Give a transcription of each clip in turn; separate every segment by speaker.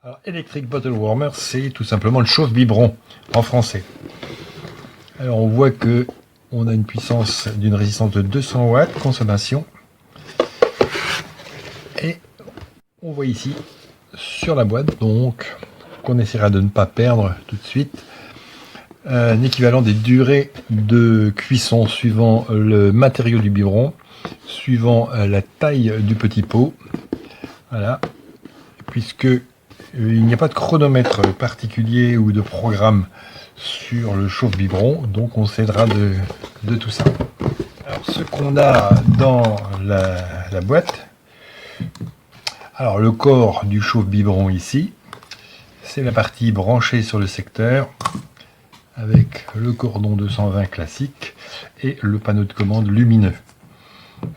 Speaker 1: Alors, Electric Bottle Warmer, c'est tout simplement le chauffe-biberon en français. Alors on voit que on a une puissance d'une résistance de 200 watts, consommation. Et on voit ici sur la boîte, donc qu'on essaiera de ne pas perdre tout de suite, un équivalent des durées de cuisson suivant le matériau du biberon, suivant la taille du petit pot. Voilà, puisque il n'y a pas de chronomètre particulier ou de programme sur le chauffe-biberon, donc on s'aidera de tout ça. Alors, ce qu'on a dans la boîte, alors le corps du chauffe-biberon ici, c'est la partie branchée sur le secteur avec le cordon 220 classique et le panneau de commande lumineux.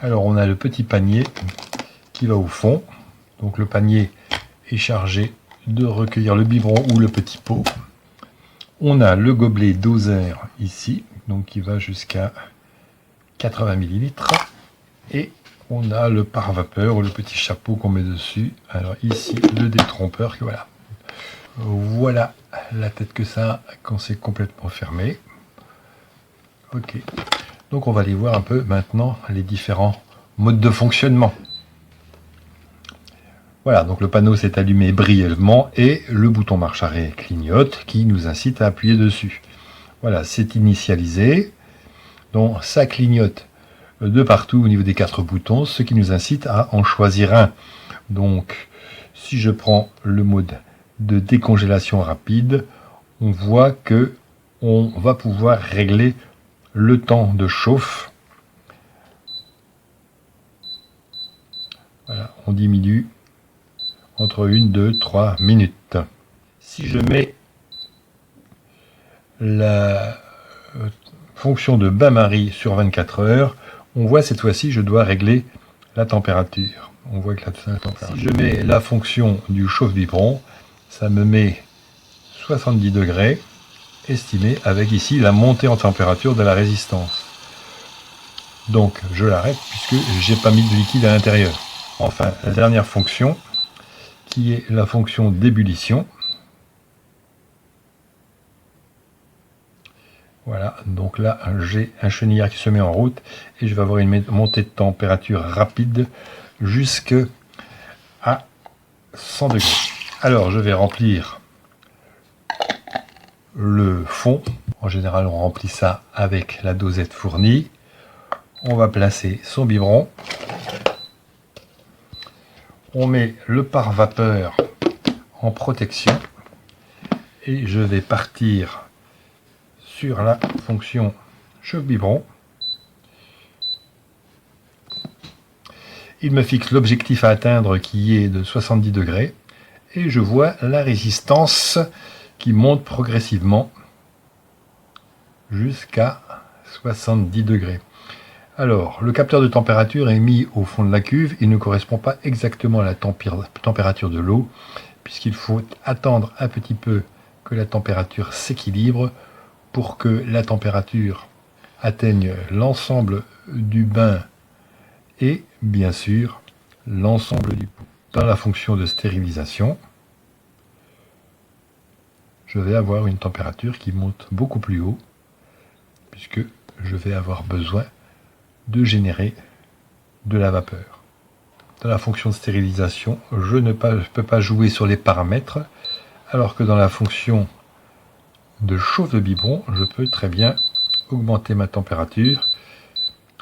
Speaker 1: Alors on a le petit panier qui va au fond, donc le panier est chargé de recueillir le biberon ou le petit pot. On a le gobelet doseur ici, donc qui va jusqu'à 80 ml. Et on a le pare-vapeur ou le petit chapeau qu'on met dessus. Alors ici, le détrompeur, voilà. Voilà la tête que ça a quand c'est complètement fermé. Ok. Donc on va aller voir un peu maintenant les différents modes de fonctionnement. Voilà, donc le panneau s'est allumé brièvement et le bouton marche arrêt clignote qui nous incite à appuyer dessus. Voilà, c'est initialisé. Donc ça clignote de partout au niveau des 4 boutons, ce qui nous incite à en choisir un. Donc si je prends le mode de décongélation rapide, on voit que on va pouvoir régler le temps de chauffe. Voilà, on diminue entre 1, 2, 3 minutes. Si je mets la fonction de bain-marie sur 24 heures, on voit cette fois-ci je dois régler la température. On voit que la température. Si je mets la fonction du chauffe-biberon, ça me met 70 degrés, estimé avec ici la montée en température de la résistance. Donc je l'arrête puisque j'ai pas mis de liquide à l'intérieur. Enfin, la dernière fonction, qui est la fonction d'ébullition. Voilà, donc là j'ai un chenillard qui se met en route et je vais avoir une montée de température rapide jusqu'à 100 degrés. Alors je vais remplir le fond. En général on remplit ça avec la dosette fournie. On va placer son biberon. On met le pare-vapeur en protection et je vais partir sur la fonction chauffe-biberon. Il me fixe l'objectif à atteindre qui est de 70 degrés et je vois la résistance qui monte progressivement jusqu'à 70 degrés. Alors, le capteur de température est mis au fond de la cuve. Il ne correspond pas exactement à la température de l'eau, puisqu'il faut attendre un petit peu que la température s'équilibre pour que la température atteigne l'ensemble du bain et, bien sûr, l'ensemble du pot. Dans la fonction de stérilisation, je vais avoir une température qui monte beaucoup plus haut, puisque je vais avoir besoin de générer de la vapeur. Dans la fonction de stérilisation, je ne peux pas jouer sur les paramètres, alors que dans la fonction de chauffe de biberon, je peux très bien augmenter ma température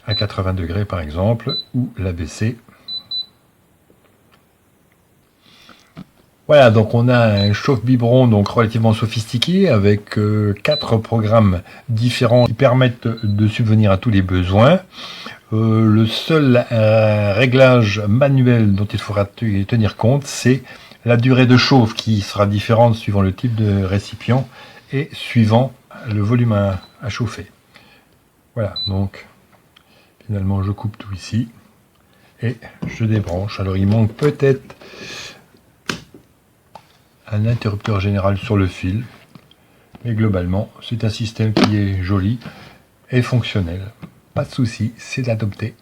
Speaker 1: à 80 degrés par exemple, ou la baisser. Voilà, donc on a un chauffe-biberon donc relativement sophistiqué avec 4 programmes différents qui permettent de subvenir à tous les besoins. Le seul réglage manuel dont il faudra tenir compte, c'est la durée de chauffe qui sera différente suivant le type de récipient et suivant le volume à chauffer. Voilà, donc finalement je coupe tout ici et je débranche. Alors il manque peut-être un interrupteur général sur le fil, mais globalement c'est un système qui est joli et fonctionnel. pas de souci, c'est adopté.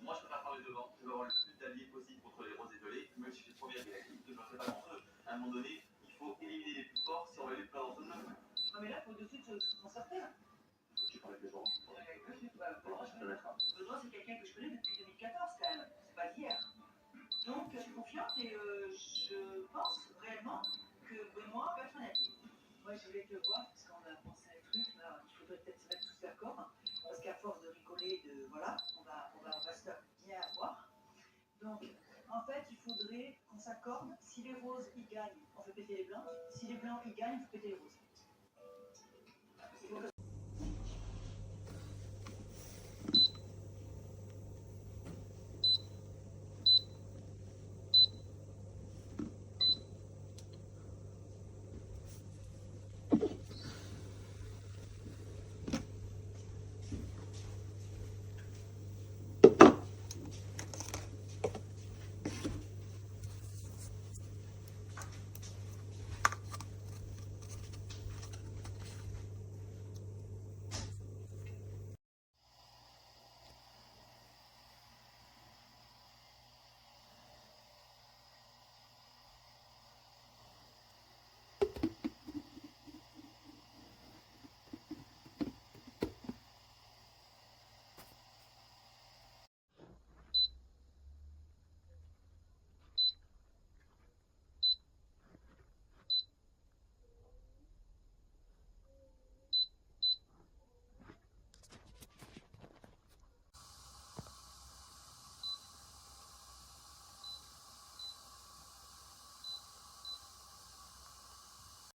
Speaker 2: Moi, je préfère parler devant. Je veux avoir le plus d'alliés possible contre les roses étoilées, même si je suis trop bien réactif, que je ne ferai pas d'entre eux. À un moment donné, il faut éliminer les plus forts si on veut les faire dans ce jeu. Ah, mais là, il faut de suite s'en sortir. Il faut que tu parles avec les gens. Benoît, c'est quelqu'un que je connais depuis 2014 quand même. C'est pas d'hier. Donc, je suis confiante et je pense réellement que Benoît va être un allié. Moi, je voulais te voir parce qu'on a pensé à un truc. Là, il faudrait peut-être se mettre tous d'accord. Parce qu'à force de rigoler, voilà, on va se faire bien avoir. Donc, en fait, il faudrait qu'on s'accorde. Si les roses y gagnent, on fait péter les blancs. Si les blancs y gagnent, on fait péter les roses.